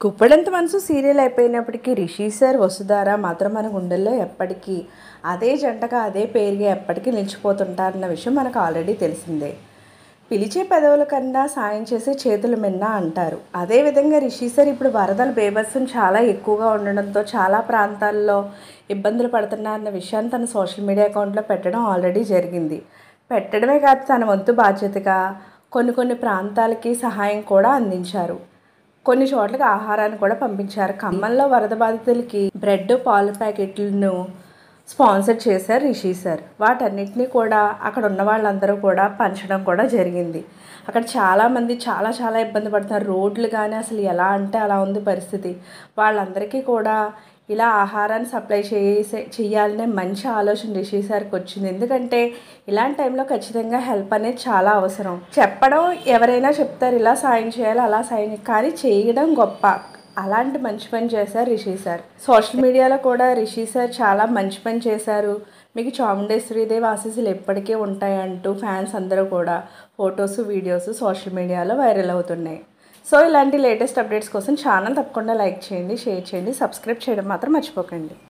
గుప్పడంత మనసు serial అయిపోయినప్పటికీ Rishi sir Vasudhara మాత్రం మన గుండెల్లో ఎప్పటికీ అదే జంటగా అదే పేరుగా ఎప్పటికీ నిలిచిపోతుంటారన్న విషయం మనకు ఆల్రెడీ తెలిసిందే. పిలిచే పెదవుల కన్నా సాయం చేసే చేతులు మిన్న అంటారు. అదేవిధంగా రిషి సార్ ఇప్పుడు వరదల బీభత్సం చాలా ఎక్కువగా ఉండడంతో చాలా ప్రాంతాల్లో ఇబ్బందులు పడుతున్నారన్న విషయాన్ని తన సోషల్ మీడియా అకౌంట్లో పెట్టడం ఆల్రెడీ జరిగింది. పెట్టడమే కాదు, తన వంతు బాధ్యతగా కొన్ని ప్రాంతాలకి సహాయం కూడా అందించారు. కొన్ని చోట్లకి ఆహారాన్ని కూడా పంపించారు. ఖమ్మంలో వరద బాధితులకి బ్రెడ్, పాల ప్యాకెట్లను స్పాన్సర్ చేశారు రిషి సార్. వాటన్నిటినీ కూడా అక్కడ ఉన్న వాళ్ళందరూ కూడా పంచడం కూడా జరిగింది. అక్కడ చాలామంది చాలా ఇబ్బంది పడుతున్నారు. రోడ్లు కానీ అసలు ఎలా అంటే అలా ఉంది పరిస్థితి. వాళ్ళందరికీ కూడా ఇలా ఆహారాన్ని సప్లై చేయాలనే మంచి ఆలోచన రిషి సార్కి వచ్చింది. ఎందుకంటే ఇలాంటి టైంలో ఖచ్చితంగా హెల్ప్ అనేది చాలా అవసరం. చెప్పడం ఎవరైనా చెప్తారు, ఇలా సాయం చేయాలి అలా సాయం, కానీ చేయడం గొప్ప. అలాంటి మంచి పని చేశారు రిషి సార్. సోషల్ మీడియాలో కూడా రిషి సార్ చాలా మంచి పని చేశారు, మీకు చాముండేశ్వరీదేవి ఆశీస్సులు ఎప్పటికీ ఉంటాయంటూ ఫ్యాన్స్ అందరూ కూడా ఫొటోస్, వీడియోస్ సోషల్ మీడియాలో వైరల్ అవుతున్నాయి. సో ఇలాంటి లేటెస్ట్ అప్డేట్స్ కోసం ఛానల్ తప్పకుండా లైక్ చేయండి, షేర్ చేయండి, సబ్స్క్రైబ్ చేయడం మాత్రం మర్చిపోకండి.